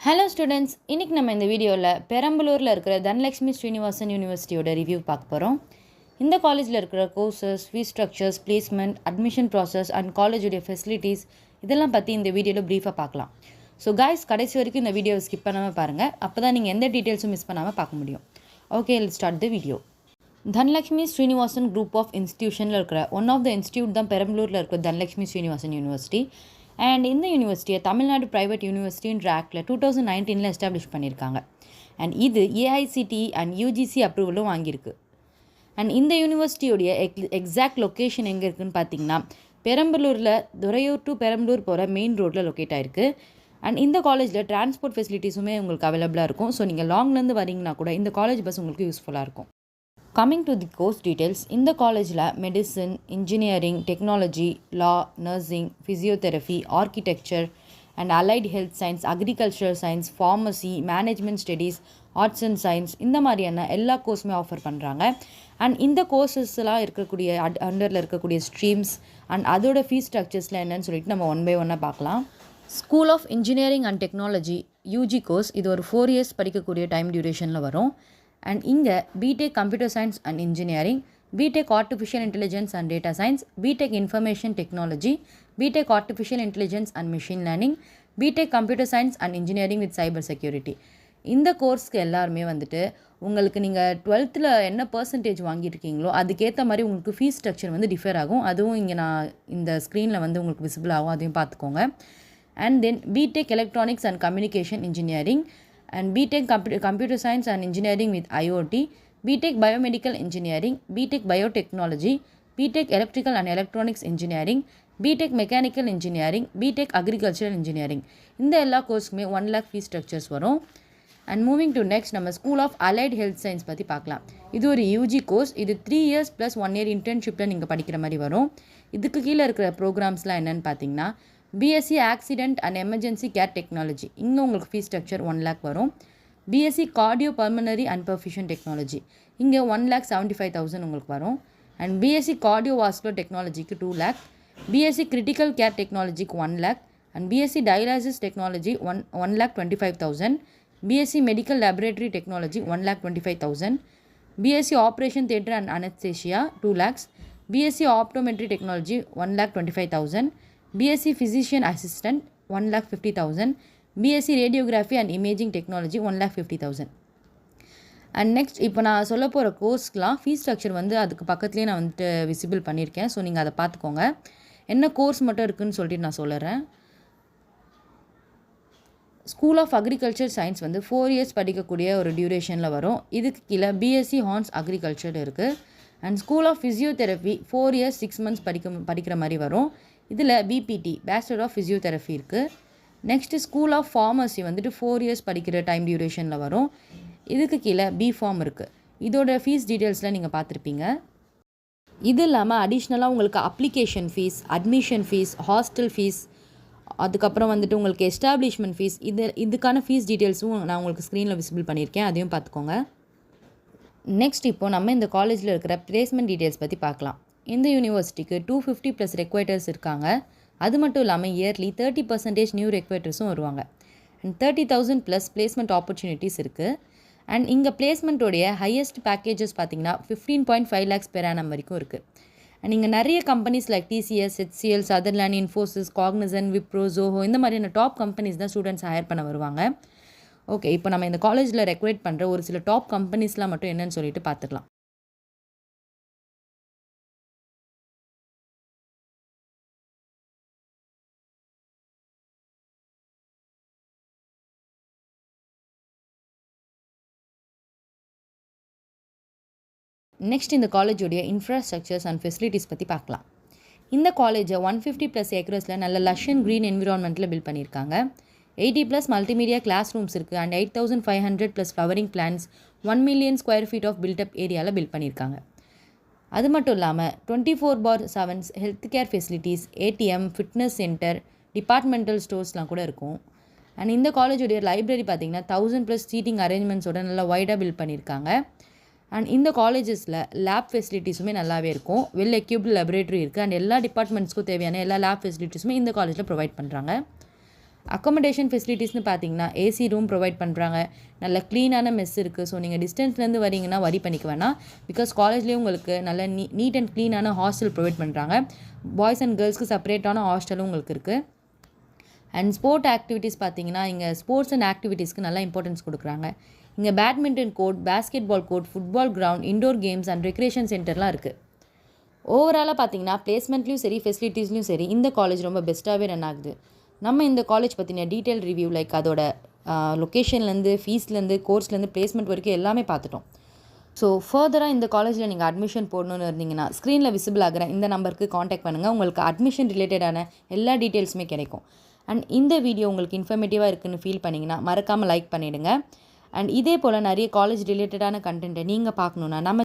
Hello students, இன்றைக்கி நம்ம இந்த வீடியோவில் பெரம்பலூரில் இருக்கிற தனலக்ஷ்மி ஸ்ரீனிவாசன் யூனிவர்சிட்டியோட ரிவ்யூ பார்க்க போகிறோம். இந்த காலேஜில் இருக்கிற courses, fees structures, placement, admission process and காலேஜுடைய ஃபெசிலிட்டிஸ் இதெல்லாம் பற்றி இந்த வீடியோவில் ப்ரீஃபாக பார்க்கலாம். ஸோ கைஸ், கடைசி வரைக்கும் இந்த வீடியோவை ஸ்கிப் பண்ணாமல் பாருங்கள். அப்போ தான் நீங்கள் எந்த டீட்டெயில்ஸும் மிஸ் பண்ணாமல் பார்க்க முடியும். Okay, let's start the video. Dhanalakshmi Srinivasan group of இன்ஸ்டியூஷனில் இருக்கிற ஒன் ஆஃப் த இன்ஸ்டியூட் தான் பெரம்பலூரில் இருக்கிற தனலக்ஷ்மி ஸ்ரீனிவாசன் யூனிவர்சிட்டி. அண்ட் இந்த யூனிவர்சிட்டியை தமிழ்நாடு ப்ரைவேட் யூனிவர்சிட்டின்ற ஆக்டில் 2019 எஸ்டாப்ளிஷ் பண்ணியிருக்காங்க. அண்ட் இது ஏஐசிடி அண்ட் யூஜிசி அப்ரூவலும் வாங்கியிருக்கு. அண்ட் இந்த யூனிவர்சிட்டியோடைய எக்ஸாக்ட் லொக்கேஷன் எங்கே இருக்குதுன்னு பார்த்தீங்கன்னா, பெரம்பலூரில் துறையூர் டு பெரம்பலூர் போகிற மெயின் ரோட்டில் லொக்கேட் ஆகிருக்கு. அண்ட் இந்த காலேஜில் டிரான்ஸ்போர்ட் ஃபெசிலிட்டிஸுமே உங்களுக்கு அவைலபிளாக இருக்கும். ஸோ நீங்கள் லாங்லேருந்து வரீங்கன்னா கூட இந்த காலேஜ் பஸ் உங்களுக்கு யூஸ்ஃபுல்லாக இருக்கும். Coming to the course details, இந்த காலேஜில் medicine, engineering, technology, law, nursing, physiotherapy, architecture and allied health science, agriculture science, pharmacy, management studies, arts and science இந்த மாதிரியான எல்லா கோர்ஸுமே ஆஃபர் பண்ணுறாங்க. அண்ட் இந்த கோர்சஸ்லாம் இருக்கக்கூடிய அண்டரில் இருக்கக்கூடிய ஸ்ட்ரீம்ஸ் அண்ட் அதோட ஃபீஸ் ஸ்ட்ரக்சர்ஸில் என்னன்னு சொல்லிட்டு நம்ம ஒன் பை ஒன்னாக பார்க்கலாம். School of engineering and technology UG course, இது ஒரு 4 years படிக்கக்கூடிய டைம் டியூரேஷனில் வரும். அண்ட் இங்கே BTech computer science and engineering, BTech artificial intelligence and data science, BTech information technology, BTech artificial intelligence and machine learning, BTech computer science and engineering with cyber security. இந்த கோர்ஸ்க்கு எல்லாருமே உங்களுக்கு நீங்கள் 12th என்ன percentage வாங்கியிருக்கீங்களோ அதுக்கேற்ற மாதிரி உங்களுக்கு ஃபீஸ் ஸ்ட்ரக்சர் டிஃபர் ஆகும். அதுவும் இங்கே நான் இந்த ஸ்க்ரீனில் உங்களுக்கு விசிபிள் ஆகும், அதையும் பார்த்துக்கோங்க. And then BTech electronics and communication engineering and BTech Computer Science and Engineering with IoT, BTech Biomedical Engineering, BTech Biotechnology, BTech Electrical and Electronics Engineering, BTech Mechanical Engineering, BTech Agricultural Engineering. இந்த எல்லா கோர்ஸ்க்குமே 1 lakh fees structures வரும். And moving to next, நம்ம school of allied health science பற்றி பார்க்கலாம். இது ஒரு UG course. இது 3 years + 1 year இன்டர்ன்ஷிப்பில் நீங்கள் படிக்கிற மாதிரி வரும். இதுக்கு கீழே இருக்கிற ப்ரோக்ராம்ஸ்லாம் என்னென்னு பார்த்தீங்கன்னா, BSc accident and emergency care technology, இங்கே உங்களுக்கு ஃபீஸ் ஸ்ட்ரக்சர் 1 lakh வரும். BSc cardio pulmonary and perfusion technology, இங்கே 1,75,000 உங்களுக்கு வரும். அண்ட் பிஎஸ்சி கார்டியோ வாஸ்குலர் டெக்னாலஜிக்கு 2 lakh, பிஎஸ்சி கிரிட்டிக்கல் கேர் டெக்னாலஜிக்கு 1 lakh, and BSc dialysis technology 1,25,000, BSc medical laboratory technology 1,25,000, BSc operation theatre and anaesthesia 2 lakhs, BSc optometry technology 1,25,000, BSc Physician Assistant 1,50,000, BSc Radiography and Imaging Technology 1,50,000. And next, இப்போ நான் சொல்ல போகிற கோர்ஸ்க்கெலாம் fees structure அதுக்கு பக்கத்துலேயே நான் visible பண்ணியிருக்கேன். So நீங்கள் அதை பார்த்துக்கோங்க. என்ன கோர்ஸ் மட்டும் இருக்குதுன்னு சொல்லிட்டு நான் சொல்லுறேன். School of agriculture science 4 years படிக்கக்கூடிய ஒரு டியூரேஷனில் வரும். இதுக்கு கீழே பிஎஸ்சி ஹார்ன்ஸ் அக்ரிகல்ச்சர் இருக்குது. And school of physiotherapy 4 years 6 months படிக்கிற மாதிரி வரும். இதில் பிபிடி பேச்சுலர் ஆஃப் ஃபிசியோதெரப்பி இருக்குது. Next school of pharmacy 4 years படிக்கிற டைம் டியூரேஷனில் வரும். இதுக்கு கீழே பிஃபார்ம் இருக்குது. இதோட ஃபீஸ் டீட்டெயில்ஸில் நீங்கள் பார்த்துருப்பீங்க. இது இல்லாமல் அடிஷ்னலாக உங்களுக்கு application fees, admission fees, hostel fees, அதுக்கப்புறம் உங்களுக்கு எஸ்டாப்ளிஷ்மெண்ட் ஃபீஸ், இதுக்கான ஃபீஸ் டீட்டெயில்ஸும் நான் உங்களுக்கு ஸ்க்ரீனில் விசிபிள் பண்ணியிருக்கேன், அதையும் பார்த்துக்கோங்க. நெக்ஸ்ட், இப்போது நம்ம இந்த காலேஜில் இருக்கிற பிளேஸ்மெண்ட் டீட்டெயில்ஸ் பற்றி பார்க்கலாம். இந்த யூனிவர்சிட்டிக்கு 250+ ரெக்வைட்டர்ஸ் இருக்காங்க. அது மட்டும் இல்லாமல் இயர்லி 30% நியூ ரெக்வைட்டர்ஸும் வருவாங்க. அண்ட் 30,000+ பிளேஸ்மெண்ட் ஆப்பர்ச்சுனிட்டிஸ் இருக்குது. அண்ட் இங்கே பிளேஸ்மெண்ட்டோடைய ஹையஸ்ட் பேக்கேஜஸ் பார்த்திங்கன்னா 15.5 lakhs per annum வரைக்கும் இருக்குது. அண்ட் இங்கே நிறைய companies like TCS, HCL, Sutherland, Infosys, Cognizant, Wipro, Zoho இந்த மாதிரியான டாப் கம்பெனிஸ் தான் ஸ்டூடெண்ட்ஸ் ஹையர் பண்ண வருவாங்க. ஓகே, இப்போ நம்ம இந்த காலேஜில் ரெக்வைட் பண்ணுற ஒரு சில டாப் கம்பெனிஸ்லாம் மட்டும் என்னன்னு சொல்லிட்டு பார்த்துக்கலாம். நெக்ஸ்ட், இந்த காலேஜோடைய இன்ஃப்ராஸ்ட்ரக்சர்ஸ் அண்ட் ஃபெசிலிட்டிஸ் பற்றி பார்க்கலாம். இந்த காலேஜை 150+ acres நல்ல லஷ் அண்ட் க்ரீன் என்விரான்மெண்ட்டில் பில்ட் பண்ணியிருக்காங்க. 80+ மல்டிமீடியா கிளாஸ் ரூம்ஸ் இருக்குது. And 8,500+ flowering plants, 1 million square feet of built up ஏரியாவில் பில்ட் பண்ணியிருக்காங்க. அது மட்டும் இல்லாமல் 24/7 health care facilities, ATM, fitness centre, departmental ஸ்டோர்ஸ்லாம் கூட இருக்கும். அண்ட் இந்த காலேஜோடைய லைப்ரரி பார்த்திங்கன்னா 1,000+ சீட்டிங் அரேஞ்ச்மெண்ட்ஸோட நல்லா வைடாக பில்ட் பண்ணியிருக்காங்க. அண்ட் இந்த காலேஜஸில் லேப் ஃபெசிலிட்டிஸுமே நல்லாவே இருக்கும். வெல் எக்யூப்டு லேபரேட்டரி இருக்குது. அண்ட் எல்லா டிபார்ட்மெண்ட்ஸ்க்கும் தேவையான எல்லா லேப் ஃபெசிலிட்டிஸுமே இந்த காலேஜில் ப்ரொவைட் பண்ணுறாங்க. அக்காமடேஷன் ஃபெசிலிட்டிஸ்னு பார்த்தீங்கன்னா ஏசி ரூம் ப்ரொவைட் பண்ணுறாங்க, நல்ல க்ளீனான மெஸ் இருக்குது. ஸோ நீங்கள் டிஸ்டன்ஸ்லேருந்து வரீங்கன்னா வரி பண்ணிக்க வேணாம். பிகாஸ் காலேஜ்லேயே உங்களுக்கு நல்ல நீட் அண்ட் க்ளீனான ஹாஸ்டல் ப்ரொவைட் பண்ணுறாங்க. பாய்ஸ் அண்ட் கேர்ள்ஸ்க்கு செப்பரேட்டான ஹாஸ்டலும் உங்களுக்கு இருக்குது. அண்ட் ஸ்போர்ட் ஆக்டிவிட்டீஸ் பார்த்தீங்கன்னா இங்கே ஸ்போர்ட்ஸ் அண்ட் ஆக்டிவிட்டீஸ்க்கு நல்லா இம்பார்ட்டன்ஸ் கொடுக்குறாங்க. இங்கே badminton court, basket ball court, football ground, indoor games and recreation சென்டர்லாம் இருக்குது. ஓவராலாக பார்த்தீங்கன்னா பிளேஸ்மெண்ட்லேயும் சரி ஃபெசிலிட்டிஸ்லையும் சரி இந்த காலேஜ் ரொம்ப பெஸ்ட்டாகவே ரன் ஆகுது. நம்ம இந்த காலேஜ் பற்றின டீட்டெயில் ரிவ்யூ லைக் அதோட லொக்கேஷன்லேருந்து, ஃபீஸ்லேருந்து, கோர்ஸ்லேருந்து, பிளேஸ்மெண்ட் வரைக்கும் எல்லாமே பார்த்துட்டோம். ஸோ ஃபர்தராக இந்த காலேஜில் நீங்கள் அட்மிஷன் போடணுன்னு இருந்தீங்கன்னா ஸ்க்ரீனில் விசிபிள் ஆகிற இந்த நம்பருக்கு காண்டாக்ட் பண்ணுங்கள். உங்களுக்கு அட்மிஷன் ரிலேட்டடான எல்லா டீட்டெயில்ஸுமே கிடைக்கும். அண்ட் இந்த வீடியோ உங்களுக்கு இன்ஃபர்மேட்டிவாக இருக்குதுன்னு ஃபீல் பண்ணிங்கன்னா மறக்காமல் லைக் பண்ணிவிடுங்க. அண்ட் இதே போல் நிறைய காலேஜ் ரிலேட்டடான கண்டென்ட்டை நீங்கள் பார்க்கணுன்னா நம்ம